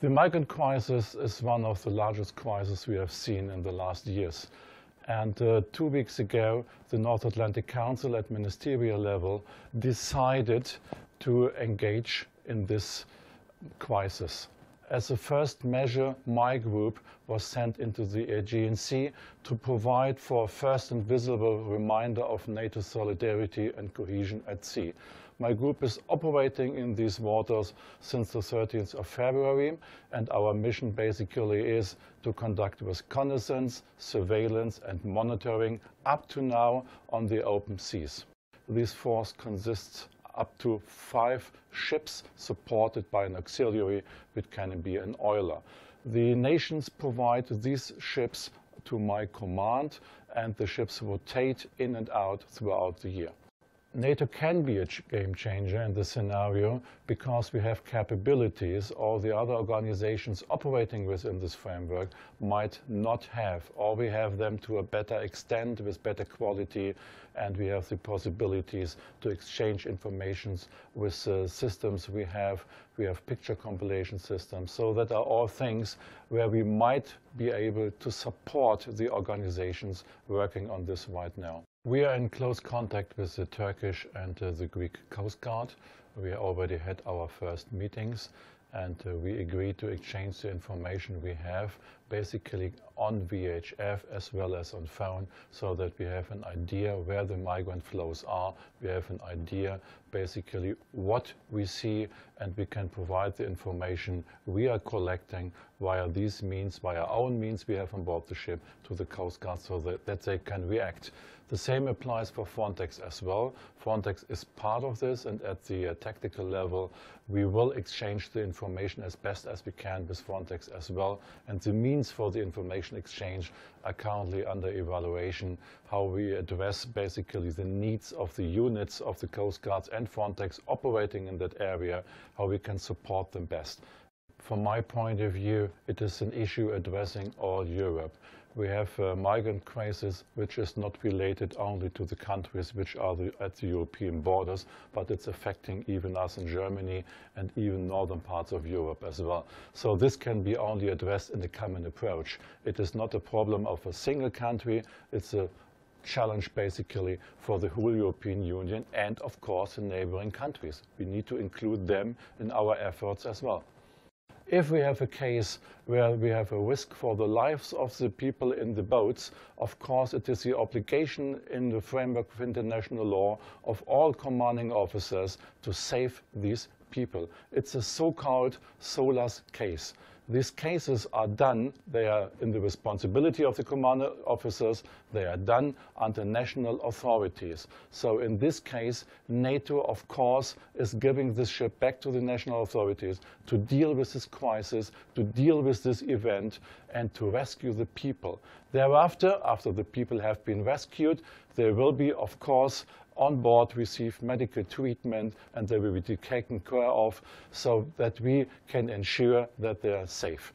The migrant crisis is one of the largest crises we have seen in the last years. And 2 weeks ago, the North Atlantic Council at ministerial level decided to engage in this crisis. As a first measure, my group was sent into the Aegean Sea to provide for a first and visible reminder of NATO solidarity and cohesion at sea. My group is operating in these waters since the 13th of February, and our mission basically is to conduct reconnaissance, surveillance and monitoring up to now on the open seas. This force consists up to 5 ships supported by an auxiliary, which can be an oiler. The nations provide these ships to my command, and the ships rotate in and out throughout the year. NATO can be a game changer in this scenario because we have capabilities all the other organizations operating within this framework might not have, or we have them to a better extent with better quality, and we have the possibilities to exchange information with systems we have. We have picture compilation systems, so that are all things where we might be able to support the organizations working on this right now. We are in close contact with the Turkish and the Greek Coast Guard. We already had our first meetings, and we agreed to exchange the information we have basically on VHF as well as on phone, so that we have an idea where the migrant flows are. We have an idea basically what we see, and we can provide the information we are collecting via these means, via our own means we have on board the ship, to the Coast Guard, so that they can react. The same applies for Frontex as well. Frontex is part of this, and at the tactical level we will exchange the information as best as we can with Frontex as well, and the means for the information exchange are currently under evaluation, how we address basically the needs of the units of the Coast Guards and Frontex operating in that area, how we can support them best. From my point of view, it is an issue addressing all Europe. We have a migrant crisis which is not related only to the countries which are at the European borders, but it's affecting even us in Germany and even northern parts of Europe as well. So this can be only addressed in a common approach. It is not a problem of a single country, it's a challenge basically for the whole European Union and of course the neighboring countries. We need to include them in our efforts as well. If we have a case where we have a risk for the lives of the people in the boats, of course it is the obligation in the framework of international law of all commanding officers to save these people. It's a so-called SOLAS case. These cases are done, they are in the responsibility of the commander officers, they are done under national authorities. So in this case, NATO, of course, is giving this ship back to the national authorities to deal with this crisis, to deal with this event, and to rescue the people. Thereafter, after the people have been rescued, they will be, of course, on board, receive medical treatment, and they will be taken care of so that we can ensure that they are safe.